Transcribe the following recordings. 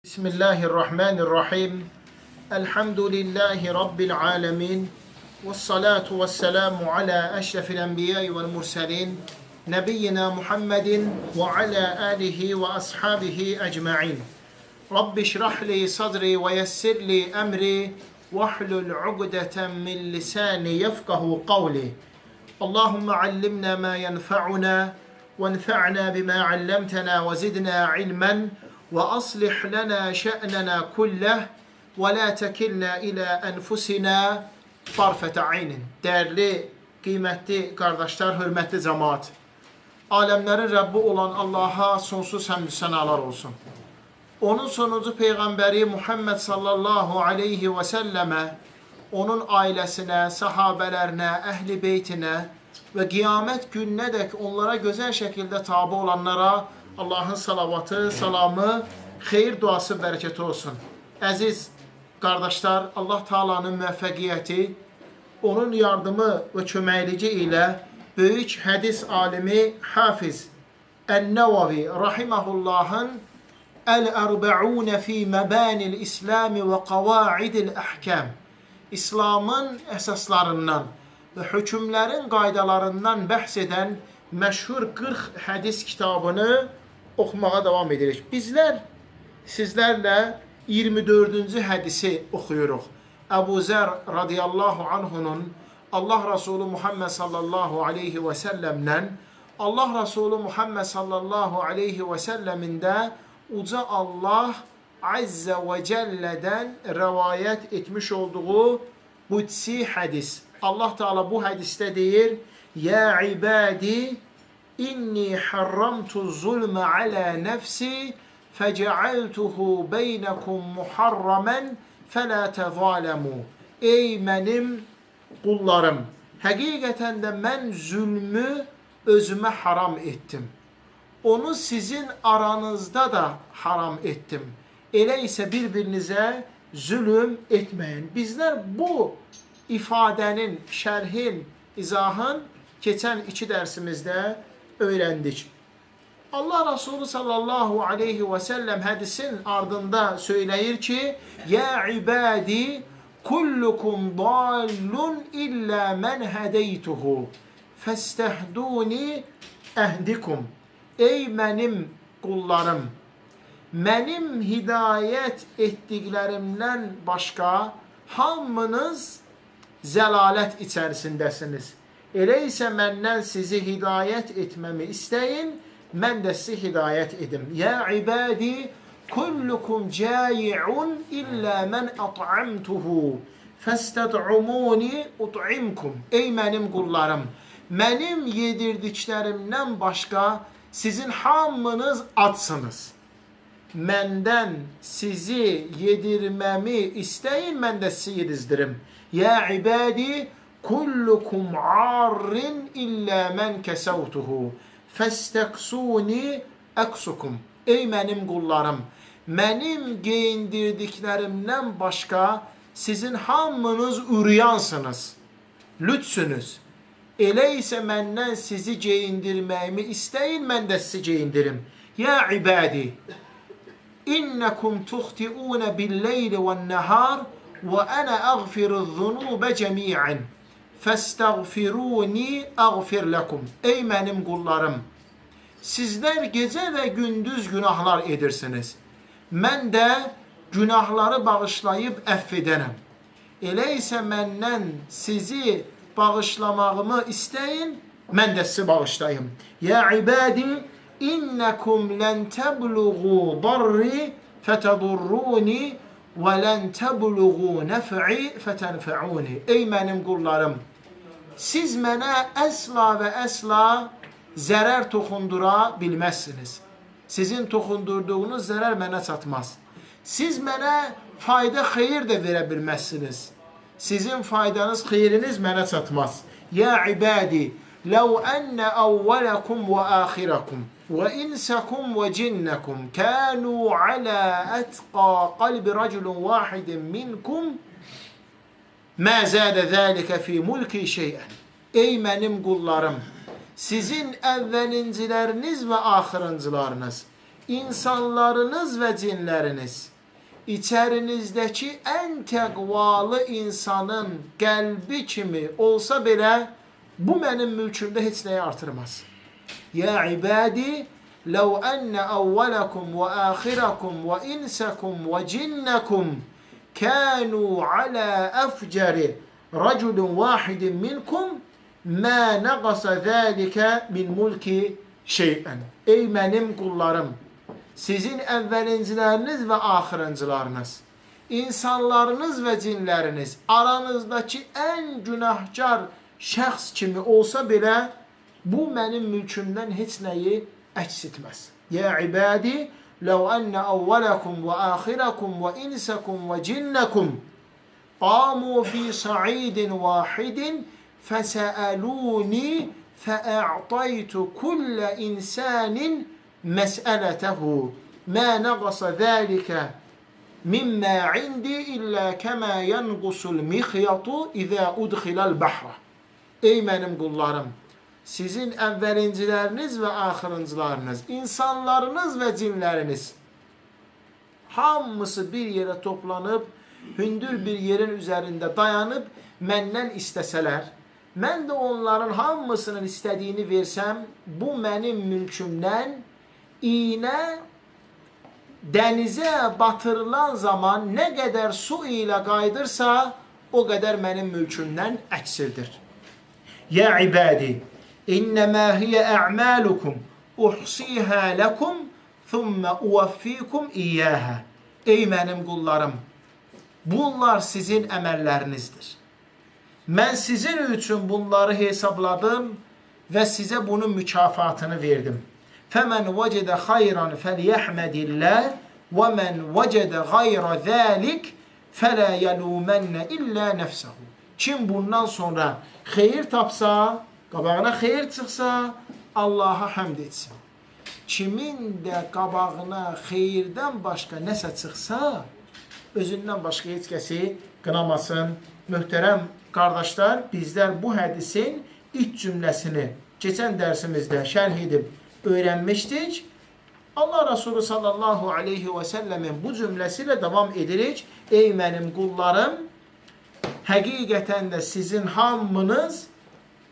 Bismillahirrahmanirrahim. Elhamdülillahi Rabbil alemin. Vessalatu vesselamu ala eşrefil enbiyayı vel murselin. Nebiyyina Muhammedin ve ala alihi ve ashabihi ecma'in. Rabbi şrahli sadri ve yessirli emri. Vahlul ugdeten min lisani yefkahu kavli. Allahümme allimna ma yenfa'una. وانفعنا بما علمتنا وزدنا علما وأصلح لنا شأننا كله ولا تكلنا إلى أنفسنا طرفة عين. Değerli, kıymetli kardeşler, hürmetli cemaat. Alemlerin Rabbi olan Allah'a sonsuz həmd sənalar olsun. Onun sonuncu Peyğəmbəri Muhammed sallallahu aleyhi və səlləmə, onun ailəsinə, sahabələrinə, əhl-i beytinə ve kıyamet gününe dek onlara güzel şekilde tabi olanlara Allah'ın salavatı, salamı, xeyir duası, bereketi olsun. Aziz kardeşler, Allah Teala'nın müvəffəqiyyəti, onun yardımı ve köməkliyi ile büyük hadis alimi Hafiz El-Nevavi rahimahullah'ın El-Erba'un fi Mebanil İslami ve Kavaidil Ahkam, İslam'ın esaslarından ve hükümlerin qaydalarından bəhs edən məşhur 40 hədis kitabını oxumağa devam edirik. Bizler sizlerle 24. hədisi oxuyuruq. Əbu Zər radiyallahu anhunun Allah Resulü Muhammed sallallahu aleyhi ve sellemlə Allah Resulü Muhammed sallallahu aleyhi ve sellemində uca Allah azze ve celle'den rivayet etmiş olduğu qudsi hədis. Allah Teala bu hadiste deyir: Ya ibadi inni harramtu zulme ala nefsi fecealtuhu beynekum muharramen fela tezalemu. Ey benim kullarım, hakikaten de ben zulmü özüme haram ettim. Onu sizin aranızda da haram ettim. Eleyse birbirinize zulüm etmeyin. Bizler bu ifadenin, şerhin, izahın geçen 2 dersimizde öğrendik. Allah Resulü sallallahu aleyhi ve sellem hadisin ardında söyleyir ki: Ya ibadi kullukum dallun illa men hedeytuhu festehduni ehdikum. Ey benim kullarım, benim hidayet ettiklerimden başka hamınız zəlalət içərisindəsiniz. Elə isə məndən sizi hidayət etməmi istəyin, mən də sizi hidayət edim. Ya ibadi kullukum cai'un illa men at'amtuhu festad'umuni ut'imkum. Ey mənim qullarım, mənim yedirdiklərimdən başqa sizin hamınız açsınız. Məndən sizi yedirməmi istəyin, mən də sizi yedizdirim. Ya ibadi kullukum arrin illa men kesavtuhu festeksuni eksukum. Ey mənim qullarım, mənim geyindirdiklərimdən başqa sizin hamınız üryansınız, lütsünüz. Elə isə məndən sizi geyindirməyimi istəyin, mən də sizi geyindirim. Ya ibadi innekum tuhti'une bil-leyli ven-nehar وَأَنَا أَغْفِرُ الذُّنُوبَ جَمِيعًا فَاسْتَغْفِرُونِي أَغْفِرْ لَكُمْ. Ey mənim qullarım, sizler gece ve gündüz günahlar edirsiniz. Mən də günahları bağışlayıp əffedənəm. Elə isə məndən sizi bağışlamağımı istəyin, mən də sizi bağışlayım. Ya ibadi innekum len tebluğu darri fetedurruni وَلَنْ تَبْلُغُوا نَفْعِ فَتَنْفَعُونِ. Ey mənim qullarım, siz mənə əsla və əsla zərər toxundura bilməzsiniz. Sizin toxundurduğunuz zərər mənə çatmaz. Siz mənə fayda, xeyir də verə bilməzsiniz. Sizin faydanız, xeyriniz mənə çatmaz. Ya ibadi لو أن أولكم وآخركم وإنسكم وجنكم كانوا على أتقى قلب رجل واحد منكم ما زاد ذلك في ملكي شيئا. Ey mənim qullarım, sizin əvvəlinciləriniz və axırıncılarınız insanlarınız ve cinleriniz içerinizdeki en təqvalı insanın qəlbi kimi olsa belə bu mənim mülkümdə heç nəyi artırmaz. Ya ibadi لو أن أولكم وآخركم وإنسكم وجنكم كانوا على أفجر رجل واحد منكم ما نقص ذلك من ملك شيئا. Ey mənim qullarım, sizin əvvəlinciləriniz və axırıncılarınız, insanlarınız və cinləriniz aranızdakı ən günahkar şəxs kimi olsa belə bu mənim mülkümdən heç nəyi əks etməz. Ya ibadi, ləv ənə əvvələkum və əxirəkum və insəkum və cinnəkum qamu fi sa'idin vahidin fəsəəluni fəə'taytu kullə insanin məsələtəhu mə nəqasa zəlikə mimmə indi illə kəmə yənqusul mixyatu izə udxiləl bəhra. Ey mənim qullarım, sizin əvvəlinciləriniz və axırıncılarınız, insanlarınız və cinləriniz hamısı bir yerə toplanıb, hündür bir yerin üzərində dayanıb məndən istəsələr, mən də onların hamısının istədiyini versəm, bu mənim mülkümdən iynə dənizə batırılan zaman nə qədər su ilə qaydırsa, o qədər mənim mülkümdən əksirdir. Ya ibadi, İnnemâ hiye a'mâlukum uhsîhâ lekum thumme uvaffikum iyyâhâ. Ey mənim qullarım, bunlar sizin əməllərinizdir. Mən sizin üçün bunları hesabladım və sizə bunun mükafatını verdim. Fəmən vəcədə xayran fəliyəhmədilləh və mən vəcədə qayra zəlik fələ yəlûmənnə illə nəfsəhu. Kim bundan sonra xeyir tapsa, qabağına xeyir çıxsa, Allaha həmd etsin. Kimin də qabağına xeyirdən başqa nəsə çıxsa, özündən başqa heç kəsi qınamasın. Möhtərəm qardaşlar, bizlər bu hədisin ilk cümləsini keçən dərsimizdə şərh edib öyrənmişdik. Allah Resulü sallallahu aleyhi və səlləmin bu cümləsi ilə davam edirik. Ey mənim qullarım, həqiqətən də sizin hamınız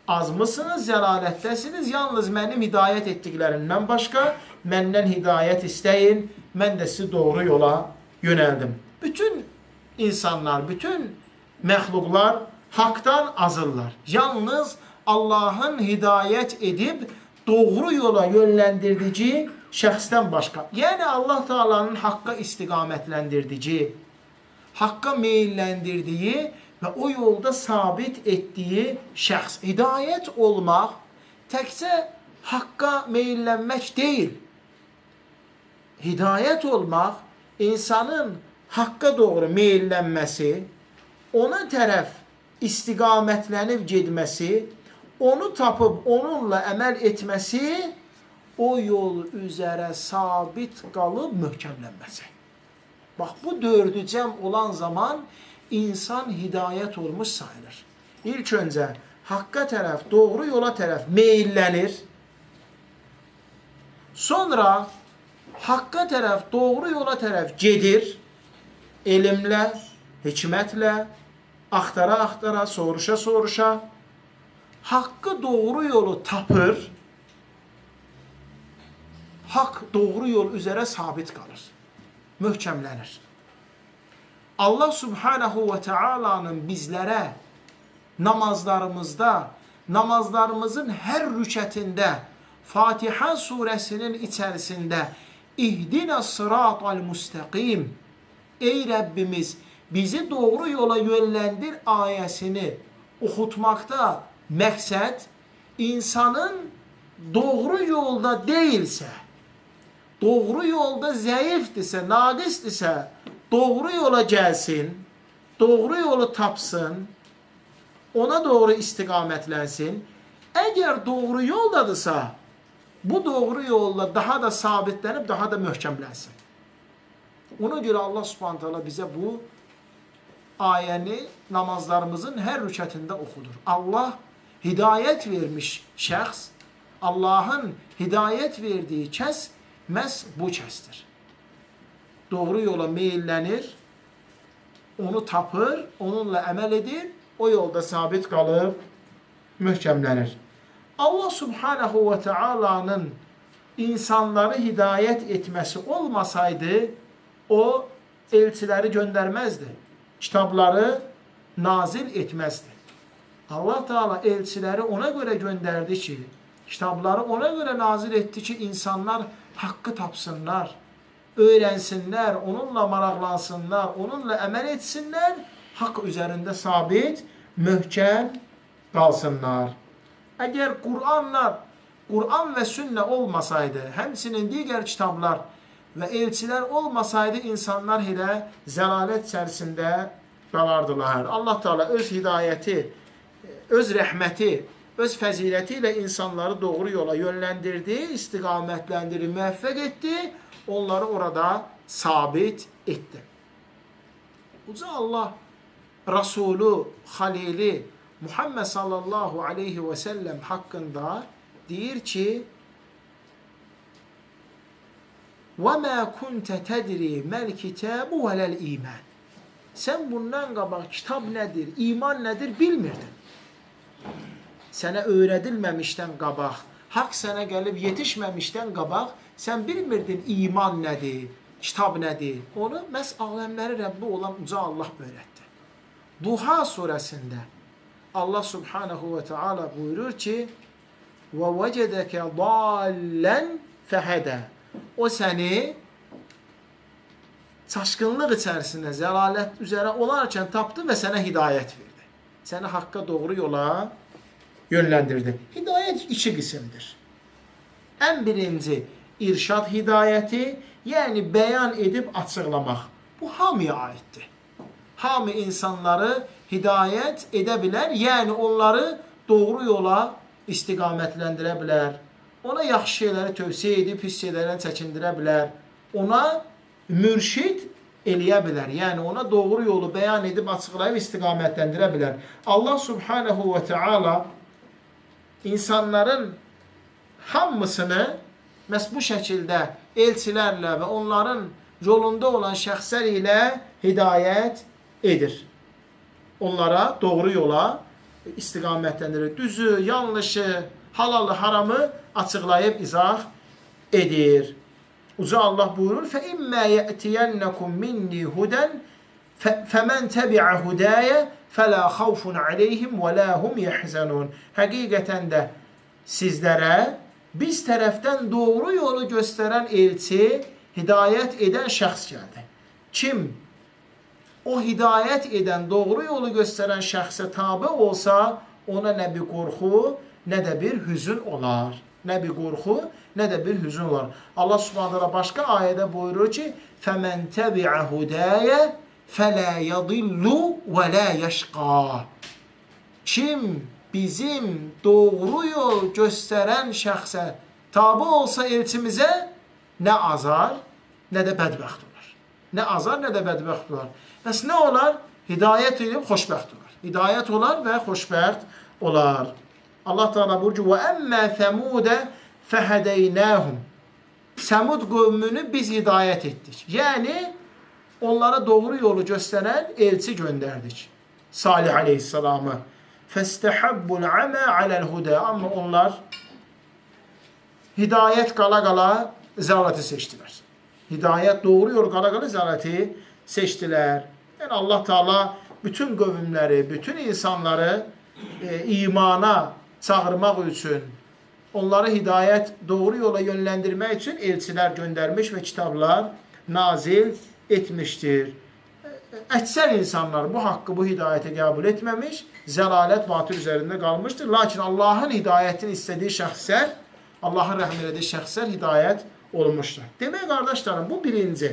azmısınız, zəlalətdəsiniz. Yalnız mənim hidayət etdiklərimdən başqa məndən hidayət istəyin. Mən də sizi doğru yola yönəldim. Bütün insanlar, bütün məxluqlar haqdan azırlar. Yalnız Allahın hidayət edib doğru yola yönləndirdici şəxsdən başqa. Yəni Allah Taala'nın haqqa istiqamətləndirdici, haqqa meyilləndirdiyi və o yolda sabit etdiyi şəxs. Hidayət olmaq təkcə haqqa meyillənmək deyil. Hidayət olmaq insanın haqqa doğru meyillənməsi, ona tərəf istiqamətlənib getməsi, onu tapıb onunla əməl etməsi, o yol üzərə sabit qalıb möhkəmlənməsi. Bax, bu dördü cəm olan zaman insan hidayət olmuş sayılır. İlk öncə haqqa tərəf, doğru yola tərəf meyillənir. Sonra haqqa tərəf, doğru yola tərəf gedir. Elmlə, hikmətlə, axtara-axtara, soruşa-soruşa haqqı, doğru yolu tapır. Haqq, doğru yol üzərə sabit qalır. Möhkəmlənir. Allah Subhanahu və Teala'nın bizlərə namazlarımızda, namazlarımızın hər rükətində, Fatiha surəsinin içərisində İhdina sıratal müstəqim, ey Rəbbimiz bizi doğru yola yönləndir ayəsini oxutmaqda məqsəd insanın doğru yolda deyilsə, doğru yolda zəifdirsə, naqisdirsə, doğru yola gəlsin, doğru yolu tapsın, ona doğru istiqamətlənsin. Əgər doğru yoldadırsa, bu doğru yolla daha da sabitlənib, daha da möhkəmlənsin. Ona görə Allah Subhanahu taala bizə bu ayəni namazlarımızın hər rükətində oxudur. Allah hidayət vermiş şəxs, Allahın hidayət verdiyi kəs məhz bu kəsdir. Doğru yola meyillənir, onu tapır, onunla əməl edir, o yolda sabit qalıb, möhkəmlənir. Allah subhanahu və teala'nın insanları hidayət etməsi olmasaydı, o elçiləri göndərməzdi, kitabları nazil etməzdi. Allah Teala elçiləri ona görə göndərdi ki, kitabları ona görə nazil etdi ki, insanlar haqqı tapsınlar, öyrənsinlər, onunla maraqlansınlar, onunla əməl etsinlər, haqq üzərində sabit, möhkəm qalsınlar. Əgər Qur'an və sünnə olmasaydı, həmçinin digər kitablar və elçilər olmasaydı, insanlar elə zəlalət içərisində qalardılar. Allah Teala öz hidayəti, öz rəhməti, öz fəziləti ilə insanları doğru yola yönləndirdi, istiqamətləndirdi, müvəffəq etdi, onları orada sabit etdi. Uca Allah Rasulü, Halili Muhammed sallallahu aleyhi ve sellem hakkında deyir ki وَمَا كُنْتَ تَدْرِي مَا الْكِتَابُ وَلَا الْاِيمَانِ Sen bundan qabaq kitab nədir, iman nədir bilmirdin. Sənə öyrədilməmişdən qabaq, haqq sənə gəlib yetişməmişdən qabaq, sən bilmirdin iman nədir, kitab nədir. Onu məhz aləmləri Rəbbi olan Uca Allah öyrətdi. Duha surəsində Allah subhanahu ve teala buyurur ki وَوَجَدَكَ ضَالًّا فَهَدَى O səni çaşqınlıq içərisində, zəlalət üzərə olarkən tapdı və sənə hidayət verdi. Səni haqqa doğru yola yönləndirdi. Hidayət iki qismdir. Ən birinci irşad hidayəti, yəni bəyan edib açıqlamaq. Bu hamıya aiddir. Hamı insanları hidayət edə bilər, yəni onları doğru yola istiqamətləndirə bilər. Ona yaxşı şeyləri tövsiyə edib, pis şeylərdən çəkindirə bilər. Ona mürşid eləyə bilər. Yəni ona doğru yolu bəyan edib, açıqlayıb istiqamətləndirə bilər. Allah subhanahu və teala insanların hamısını məhz bu şəkildə elçilərlə və onların yolunda olan şəxslər ilə hidayət edir. Onlara doğru yola istiqamətləndirir. Düzü, yanlışı, halalı, haramı açıqlayıb izah edir. Uca Allah buyurur: فَإِمَّا يَأْتِيَنَّكُمْ مِنِّي هُدًا فَمَنْ تَبِعَ هُدَايَ فَلَا خَوْفٌ عَلَيْهِمْ وَلَا هُمْ يَحْزَنُونَ Həqiqətən də sizlərə biz tərəfdən doğru yolu göstərən elçi, hidayət edən şəxs gəldi. Kim o hidayət edən, doğru yolu göstərən şəxsə tabi olsa, ona nə bir qorxu, nə də bir hüzün olar. Nə bir qorxu, nə də bir hüzün olar. Allah Subhanahu taala başqa ayədə buyurur ki: "Fəmən təbi'a hudaya fələ yadillu və la yəşqa." Kim bizim doğru yol göstərən şəxsə tabi olsa elçimizə, nə azar, nə də bədbəxt olar. Nə azar, nə də bədbəxt olar. Bəs nə olar? Hidayət edib xoşbəxt olar. Hidayət olar və xoşbəxt olar. Allah Teala buyurur: "Və əmmə Səmudə fəhədeynəhum." Səmud qövmünü biz hidayət etdik. Yəni onlara doğru yolu göstərən elçi göndərdik. Salih əleyhissalamı. Fəstəhabbul əmə aləl hudə. Amma onlar hidayət qala zəlaləti seçdilər. Hidayət, doğru yol qala zəlaləti seçdilər. Yəni Allah Teala bütün qövmləri, bütün insanları imana çağırmaq üçün, onları hidayət, doğru yola yönləndirmək üçün elçilər göndərmiş və kitablar nazil etmişdir. Əksər insanlar bu haqqı, bu hidayəti qəbul etməmiş, zəlalət, batıl üzərində qalmışdır. Lakin Allahın hidayətini istədiyi şəxslər, Allahın rəhm elədiyi şəxslər hidayət olmuşdur. Demək, qardaşlarım, bu birinci.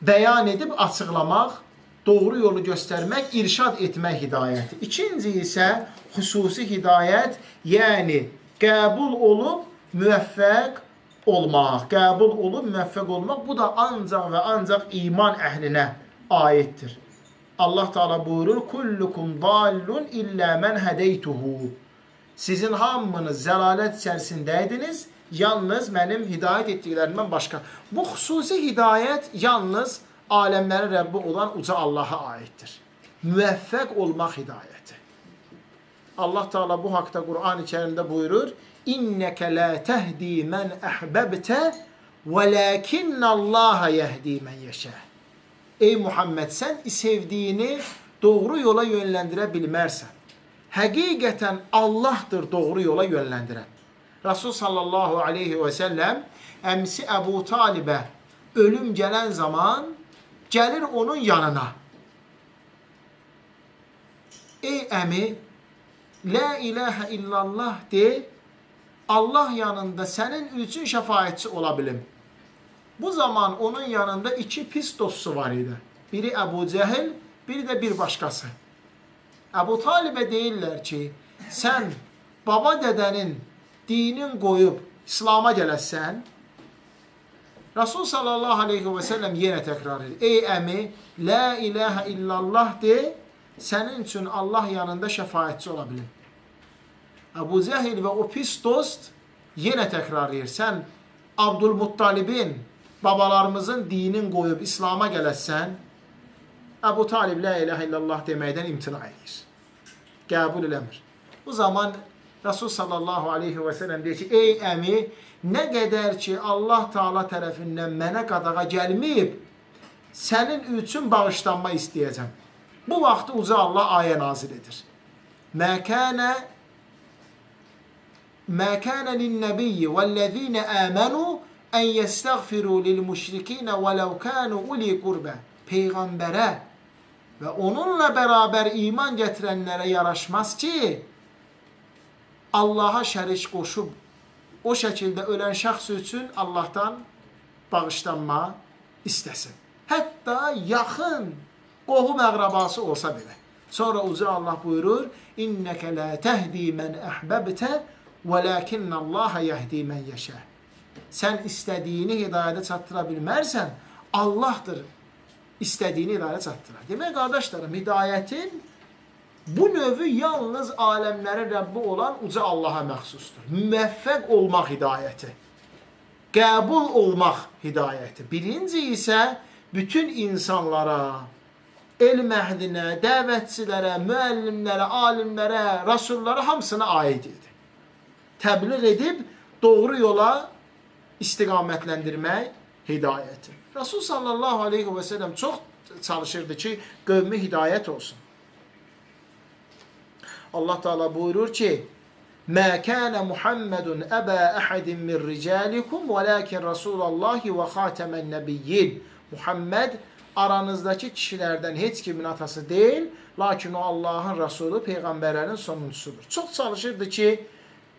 Bəyan edib açıqlamaq, doğru yolu göstərmək, irşad etmək hidayəti. İkinci isə xüsusi hidayət, yəni qəbul olub müvəffəq olmaq. Qəbul olub müvəffəq olmaq, bu da ancaq və ancaq iman əhlinə aiddir. Allah Teala buyurur: "Kullukum dallun illə men hedeytuhu." Sizin hamınız zəlalət içərisindəydiniz, yalnız mənim hidayət etdiklərimdən başqa. Bu xüsusi hidayət yalnız aləmlərin Rəbbi olan uca Allaha aiddir. Müvəffəq olmaq hidayəti. Allah Teala bu haqda Qur'an-ı Kərimdə buyurur: İnnəkə lə təhdi mən əhbəbtə və ləkinnallaha yəhdi mən yeşə. Ey Muhammed, sən sevdiyini doğru yola yönləndirə bilmərsən. Həqiqətən Allahdır doğru yola yönləndirən. Rasul sallallahu aleyhi və səlləm əmsi Əbu Talibə ölüm gələn zaman gəlir onun yanına. Ey əmi, la ilahə illallah de, Allah yanında sənin üçün şəfaətçi ola bilim. Bu zaman onun yanında iki pis dostu var idi. Biri Əbu Cəhil, biri də bir başqası. Əbu Talibə deyirlər ki, sən baba dədənin dinin qoyub İslam'a gələsən, Rasul sallallahu aleyhi və səlləm yenə təkrar edir. Ey əmi, la ilahə illallah de, sənin üçün Allah yanında şəfaətçi ola bilir. Əbu Cəhil və o pis dost yenə təkrar edir. Sən Abdülmuttalibin, babalarımızın dinin qoyub İslam'a gələsən, Əbu Talib la ilahə illallah deməkdən imtina edir. Qəbul eləmir. Bu zaman Rasul sallallahu aleyhi və səlləm deyir ki, ey əmi, nə qədər ki Allah Teala tərəfindən mənə qadağa gəlməyib, sənin üçün bağışlanma istəyəcəm. Bu vaxt uca Allah ayə nazil edir. Mə kənə lin-nəbiyyi vəl-ləzīnə əmənu ən yəstəğfiru lil-müşrikinə vələv kənu uli qurbə. Peyğəmbərə və onunla bərabər iman gətirənlərə yaraşmaz ki, Allaha şərik qoşub o şəkildə ölən şəxs üçün Allahdan bağışlanma istəsin. Hətta yaxın qohum əqrabası olsa belə. Sonra uca Allah buyurur: İnnəkə lə təhdi mən əhbəbtə və ləkinnallaha yəhdi mən yeşə. Sən istədiyini hidayətə çatdıra bilmərsən, Allahdır istədiyini hidayətə çatdırar. Demək qardaşlarım, hidayətin bu növü yalnız aləmlərin Rəbbi olan uca Allaha məxsusdur. Müvəffəq olmaq hidayəti, qəbul olmaq hidayəti. Birinci isə bütün insanlara, elm əhlinə, dəvətçilərə, müəllimlərə, alimlərə, rasullara hamısına aid idi. Təbliğ edib doğru yola istiqamətləndirmək hidayəti. Rasul sallallahu aleyhi və səlləm çox çalışırdı ki, qövmi hidayət olsun. Allah Teala buyurur ki, Mə kənə Muhammedun əbə əhədin min ricalikum və lakin Rasulallahi və xatəmən nəbiyyin. Muhammed aranızdakı kişilərdən heç kimin atası deyil, lakin o Allahın Rasulü, Peyğəmbərlərin sonuncusudur. Çox çalışırdı ki,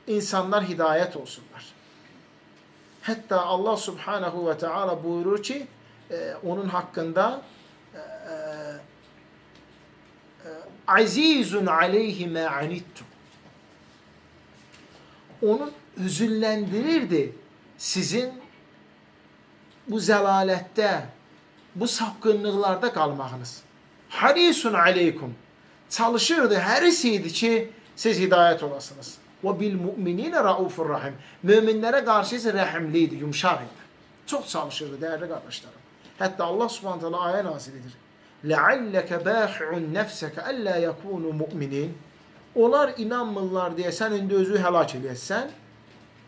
insanlar hidayət olsunlar. Hətta Allah Subhanahu və Teala buyurur ki, onun haqqında Azizun aleyhi mə anittum. Onu hüzünləndirirdi sizin bu zəlalətdə, bu sapqınlıqlarda qalmağınız. Harisun aleykum. Çalışırdı, həris idi ki, siz hidayət olasınız. Və bil müminинə raufur rahim. Möminlərə qarşı isə rəhimli idi, yumşaq idi. Çox çalışırdı, dəyərli qardaşlarım. Hətta Allah Subhanahu taala ayə nazil edir. Ləalləkə bəxi'un nəfsəkə əllə yəkunu mu'minin. Onlar inanmırlar deyə sən indi özü həlak eləyəsən.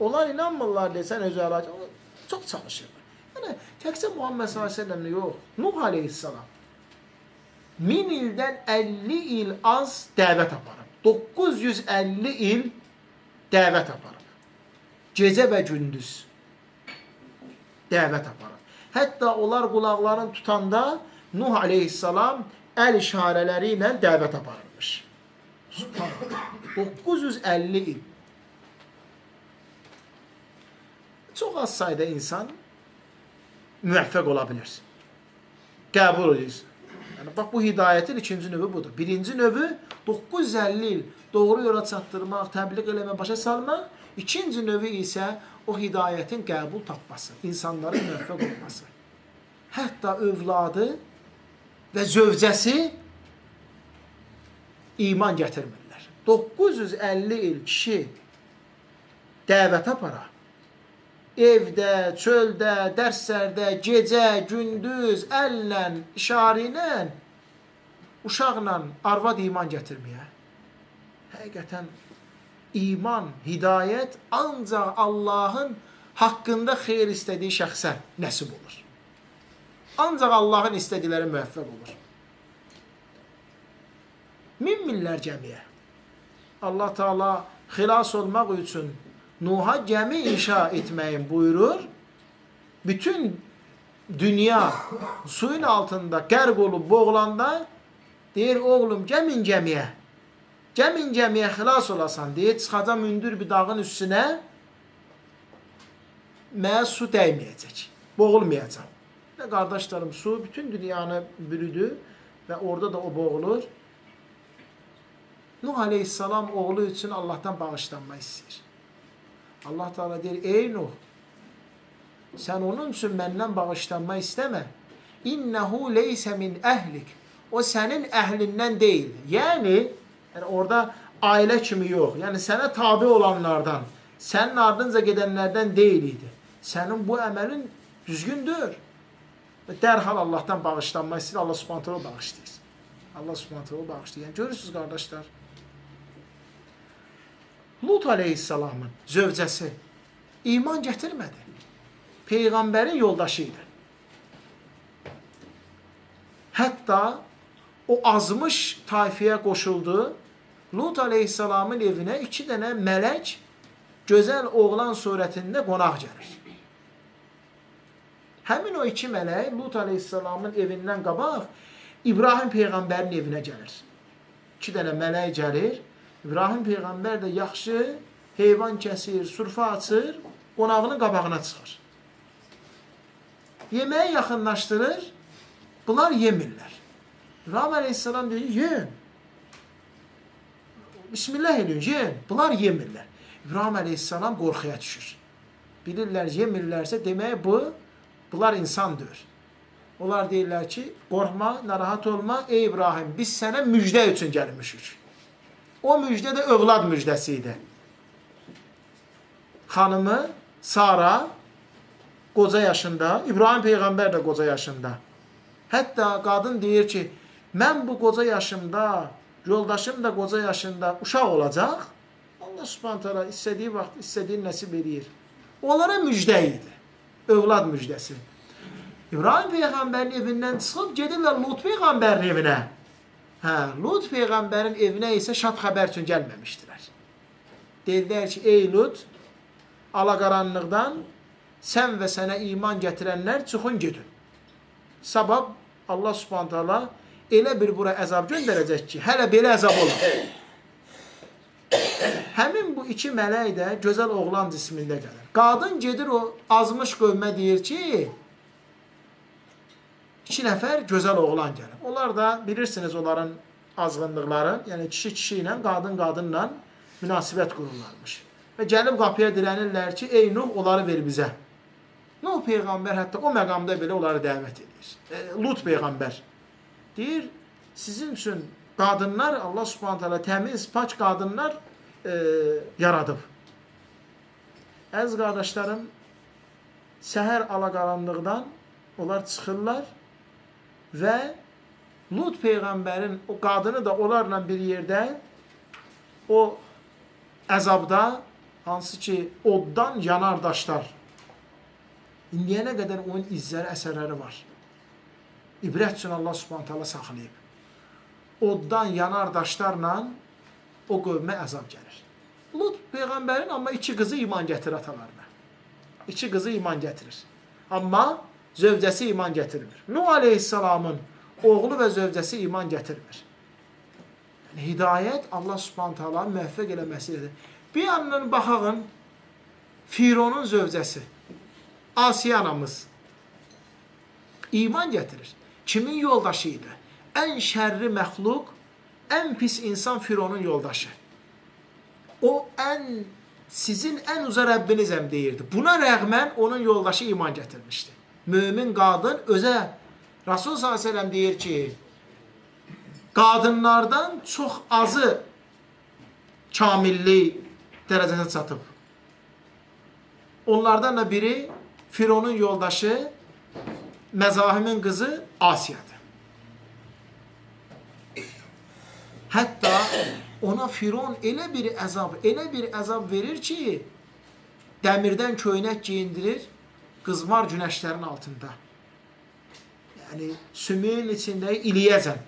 Onlar inanmırlar deyə sən özü həlak eləyəsən. Çox çalışırlar. Yəni, təkcə Muhammed s.ə.v yox, Nuh aleyhissalam 1000 ildən 50 il az dəvət aparıb. 950 il dəvət aparıb. Gecə və gündüz dəvət aparıb. Hətta onlar qulaqlarını tutanda Nuh aleyhissalam əl işarələri ilə dəvət aparırmış. 950 il. Çox az sayda insan müvəffəq ola bilir. Qəbul edir. Yəni, bax, bu hidayətin ikinci növü budur. Birinci növü 950 il doğru yola çatdırmaq, təbliğ eləmək, başa salmaq. İkinci növü isə o hidayətin qəbul tapması, insanların müvəffəq olması. Hətta övladı və zövcəsi iman gətirmirlər. 950 il kişi dəvət apara. Evdə, çöldə, dərslərdə, gecə, gündüz, əllə, işarə ilə, uşaqla arvad iman gətirməyə. Həqiqətən iman, hidayət ancaq Allahın haqqında xeyir istədiyi şəxsə nəsib olur. Ancaq Allahın istədikləri müvəffəq olur. Minlər gəmiyə. Allah Teala xilas olmaq üçün Nuh'a gəmi inşa etməyin buyurur. Bütün dünya suyun altında qərq olub boğulanda deyir, oğlum gəmin gəmiyə. Gəmin gəmiyə xilas olasan deyir, çıxacam hündür bir dağın üstünə, mənə su dəyməyəcək, boğulmayacam. Və qardaşlarım, su bütün dünyanı bürüdü və orada da o boğulur. Nuh aleyhissalam oğlu üçün Allah'tan bağışlanma istəyir. Allah Teala deyir, ey Nuh, sən onun üçün məndən bağışlanma istəmə. İnnehu leysə min əhlik. O sənin əhlindən deyil. Yəni orada ailə kimi yox. Yəni sənə tabi olanlardan, sənin ardınca gedənlərdən deyil idi. Sənin bu əməlin düzgündür. Və dərhal Allah'tan bağışlanma istəyir. Allah Subhanahu taala bağışlayır. Allah Subhanahu taala bağışlayır. Yəni görürsünüz qardaşlar. Lut aleyhissalamın zövcəsi iman gətirmədi. Peyğəmbərin yoldaşı idi. Hətta o azmış tayfiyə qoşuldu. Lut aleyhissalamın evinə 2 dənə mələk gözəl oğlan surətində qonaq gəlir. Həmin o 2 mələk Lut aleyhissalamın evindən qabaq İbrahim peyğəmbərin evinə gəlir. 2 dənə mələk gəlir. İbrahim peyğəmbər də yaxşı heyvan kəsir, surfa açır, qonağının qabağına çıxır. Yeməyə yaxınlaşdırır, bunlar yemirlər. İbrahim aleyhissalam deyir, yeyin. Bismillah edin, yeyin. Bunlar yemirlər. İbrahim aleyhissalam qorxuya düşür. Bilirlər, yemirlərsə demək bunlar insandır. Onlar deyirlər ki, qorxma, narahat olma, ey İbrahim, biz sənə müjdə üçün gəlmişik. O müjdə də övlad müjdəsi idi. Xanımı Sara qoca yaşında, İbrahim peyğəmbər də qoca yaşında. Hətta qadın deyir ki, mən bu qoca yaşımda, yoldaşım da qoca yaşında uşaq olacaq. Allah Subhanahu taala istədiyi vaxt, istədiyini nəsib edir. Onlara müjdə idi. Övlad müjdəsi. İbrahim peyğəmbərin evindən çıxıb gedirlər Lut peyğəmbərin evinə. Lut peyğəmbərin evinə isə şad xəbər üçün gəlməmişdilər. Dedilər ki, ey Lut, alaqaranlıqdan sən və sənə iman gətirənlər çıxın gedin. Sabah Allah Subhanahu taala elə bir bura əzab göndərəcək ki, hələ belə əzab olur. Həmin bu 2 mələk də gözəl oğlan cismində gəlir. Qadın gedir o azmış qövmə deyir ki, 2 nəfər gözəl oğlan gəlir. Onlar da bilirsiniz onların azğınlıqları, yəni kişi ilə, qadın qadınla münasibət qururlarmış. Və gəlib qapıya dirənirlər ki, ey Nuh, onları ver bizə. Nuh peyğəmbər hətta o məqamda belə onları dəvət edir. Lut peyğəmbər deyir, sizin üçün qadınlar, Allah Subhanahu taala təmiz, pak qadınlar yaradıb. Əziz qardaşlarım, səhər alaqaranlıqdan onlar çıxırlar və Lut peyğəmbərin o qadını da onlarla bir yerdə o əzabda, hansı ki oddan yanar daşlar. İndiyənə qədər onun izləri, əsərləri var. İbrət üçün Allah Subhanahu taala saxlayıb. Oddan yanar daşlarla o qövmə əzab gəlir. Lut peyğəmbərin amma 2 qızı iman gətirir atalarına. 2 qızı iman gətirir. Amma zövcəsi iman gətirmir. Nuh aleyhissalamın oğlu və zövcəsi iman gətirmir. Yəni, hidayət Allah Subhanahu taala müvəffəq eləməsidir. Bir yandan baxağın, Fironun zövcəsi, Asiya anamız iman gətirir. Kimin yoldaşı idi? Ən şərri məxluq, ən pis insan Fironun yoldaşı. O sizin ən uca Rəbbinizəm deyirdi. Buna rəğmən onun yoldaşı iman gətirmişdi. Mömin qadın özə Rasul s.ə.v deyir ki, qadınlardan çox azı kamillik dərəcəsinə çatıb. Onlardan da biri Fironun yoldaşı Məzahimin qızı Asiyadır. Hətta ona Firon elə bir əzab verir ki, dəmirdən köynək giyindirir, qızmar günəşlərin altında. Yəni, sümüyün içində iliyəcən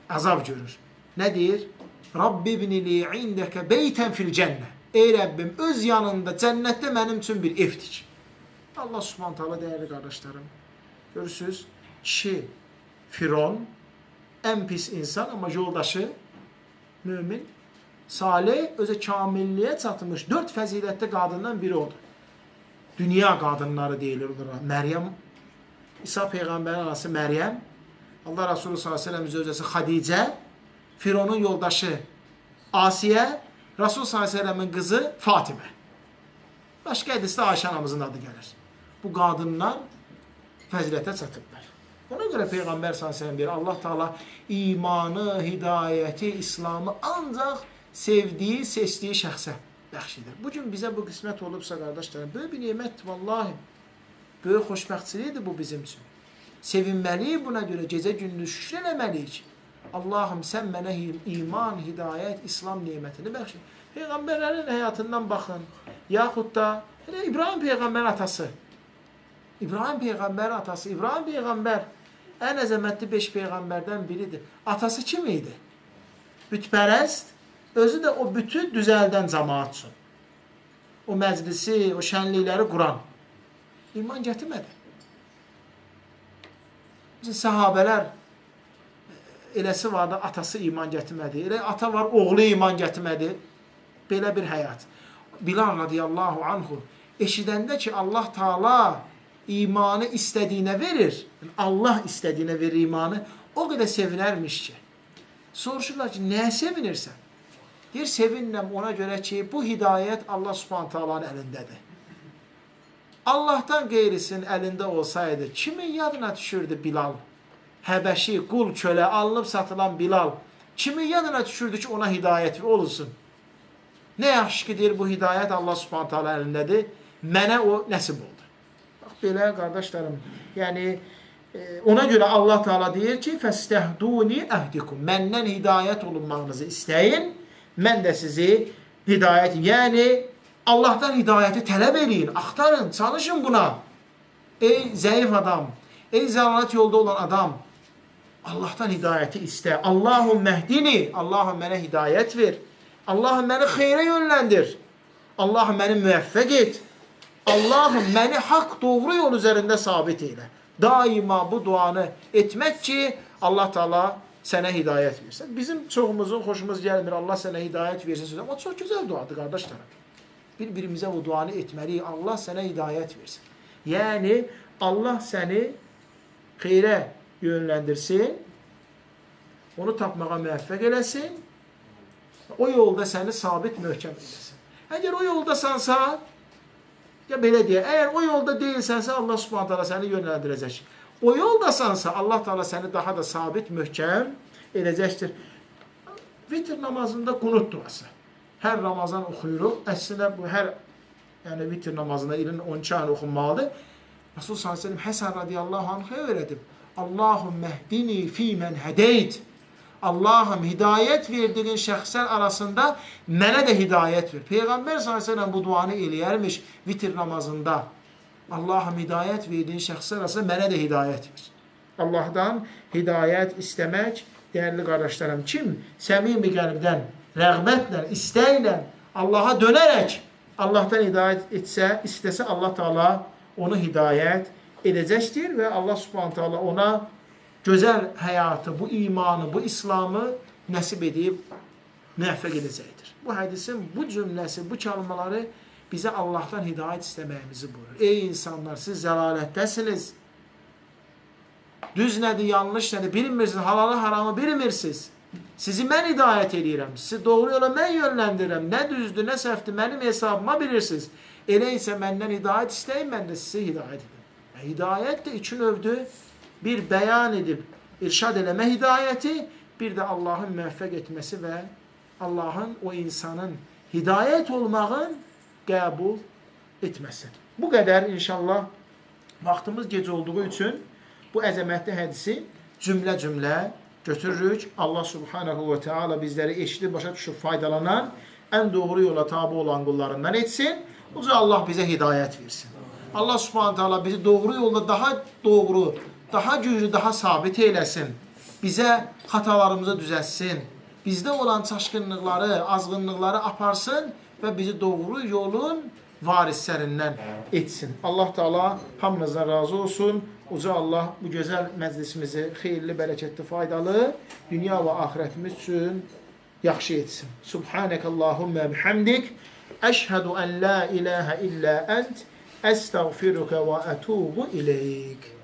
əzab görür. Nə deyir? Rabbi ibnili indəkə beytən fil cənnə. Ey Rəbbim, öz yanında, cənnətdə mənim üçün bir ev tik. Allah subhanahu ta'ala, dəyərli qardaşlarım, görürsünüz, kişi Firon, ən pis insan, amma yoldaşı mümin, salih, özü kamilliyə çatmış 4 fəzilətli qadından biri odur. Dünya qadınları deyilir onlara. Məryəm, İsa Peyğəmbərin anası Məryəm, Allah Resulü s.ə.v zövcəsi Xadicə, Fironun yoldaşı Asiyə, Resul s.ə.v-in qızı Fatimə. Başqa hədisdə Ayşə anamızın adı gəlir. Bu qadınlar fəzilətə çatıblar. Ona görə Peyğəmbər s.ə.v deyir, Allah Teala imanı, hidayəti, İslamı ancaq sevdiyi, seçdiyi şəxsə bəxş edir. Bugün bizə bu qismət olubsa, qardaşlarım, böyük bir nimətdir, vallahi. Böyük xoşbəxtçilikdir bu bizim üçün. Sevinməliyik buna görə, gecə-gündüz şükür eləməliyik. Allahım, sən mənə iman, hidayət, İslam nimətini bəxş et. Peyğəmbərlərin həyatından baxın. Yaxud da İbrahim Peyğəmbərin atası. İbrahim Peyğəmbər ən əzəmətli 5 Peyğəmbərdən biridir. Atası kim idi? Bütpərəst, özü də o bütü düzəldən cəmaat üçün. O məclisi, o şənlikləri quran. İman gətirmədi. Səhabələr eləsi var da atası iman gətirmədi. Elə ata var, oğlu iman gətirmədi. Belə bir həyat. Bilal radiyallahu anhu eşidəndə ki, Allah Teala imanı istədiyinə verir, Allah istədiyinə verir imanı, o qədər sevinərmiş ki. Soruşurlar ki, nəyə sevinirsən? Deyir, sevinirəm ona görə ki, bu hidayət Allah subhanahu ta'alanın əlindədir. Allahdan qeyrisinin əlində olsaydı, kimin yadına düşürdü Bilal? Həbəşi, qul, kölə, alınıb satılan Bilal. Kimin yadına düşürdü ki, ona hidayət olunsun? Nə yaxşı ki, deyir, bu hidayət Allah subhanahu ta'ala əlindədir. Mənə o nəsib oldu. Bax, belə, qardaşlarım, yəni, ona görə Allah Teala deyir ki, fəstəhduni əhdikum. Məndən hidayət olunmağınızı istəyin, mən də sizi hidayət, yəni, Allahdan hidayəti tələb eləyin, axtarın, çalışın buna. Ey zəif adam, ey zəlalət yolda olan adam, Allahdan hidayəti istə. Allahum məhdini, Allahum mənə hidayət ver. Allahum məni xeyrə yönləndir. Allahum məni müvəffəq et. Allahum məni haqq doğru yol üzərində sabit elə. Daima bu duanı etmək ki, Allah Teala sənə hidayət versin. Bizim çoxumuzun xoşumuz gəlmir, Allah sənə hidayət versin. Amma çox gözəl duadır, qardaşlarım. Bir-birimizə bu duanı etməliyik. Allah sənə hidayət versin. Yəni, Allah səni xeyrə yönləndirsin, onu tapmağa müvəffəq eləsin, o yolda səni sabit möhkəm eləsin. Əgər o yoldasansa, ya belə deyə, əgər o yolda deyilsənsə, Allah subhanahu ta'ala səni yönləndirəcək. O yoldasansa, Allah Teala səni daha da sabit, möhkəm edəcəkdir. Vitr namazında qunut duası. Hər Ramazan oxuyuruq. Əslində bu hər vitr namazında ilin 12 ayını oxunmalıdır. Resul s.ə.v Həsən radiyallahu anh'a öyrədib. Allahum məhdini fi mən hədeyt. Allahım hidayət verdiğin şəxslər arasında mənə də hidayət ver. Peyğəmbər s.ə.v bu duanı eləyərmiş vitr namazında. Allahım hidayət verdiğin şəxslər arasında mənə də hidayət ver. Allahdan hidayət istəmək, dəyərli qardaşlarım, kim səmimi qəlbdən, rəğbətlə, istəklə, Allaha dönərək Allahdan hidayət etsə, istəsə Allah Teala onu hidayət edəcəkdir və Allah subhanahu ta'ala ona gözəl həyatı, bu imanı, bu İslamı nəsib edib müvəffəq edəcəkdir. Bu hədisin bu cümləsi, bu kəlmələri bizə Allahdan hidayət istəməyimizi buyurur. Ey insanlar, siz zəlalətdəsiniz. Düz nədir, yanlış nədir, bilmirsiniz, halalı, haramı bilmirsiniz. Sizi mən hidayət edirəm, sizi doğru yola mən yönləndirirəm. Nə düzdür, nə səhvdir, mənim hesabıma bilirsiniz. Elə isə məndən hidayət istəyin, mən də sizi hidayət edim. Hidayət də iki növdür. Bir bəyan edib irşad eləmə hidayəti, bir də Allahın müvəffəq etməsi və Allahın o insanın hidayət olmağın qəbul etməsin. Bu qədər inşallah. Vaxtımız gec olduğu üçün bu əzəmətli hədisi cümlə-cümlə götürürük. Allah subhanahu ve teala bizləri eşidib, başa düşüb, faydalanan, ən doğru yola tabi olan qullarından etsin. Uca Allah bizə hidayət versin. Allah subhanahu teala bizi doğru yolda daha doğru, daha güclü, daha sabit eyləsin. Bizə xatalarımızı düzəlsin. Bizdə olan çaşqınlıqları, azğınlıqları aparsın və bizi doğru yolun varislərindən etsin. Allah Teala hamımızdan razı olsun. Uca Allah bu gözəl məclisimizi xeyirli, bərəkətli, faydalı dünya və axirətimiz üçün yaxşı etsin. Subhanəkəllahumma bihamdik. Əşhədu ən la ilahə illə ənt. Əstəğfiruka və ətubu ileyk.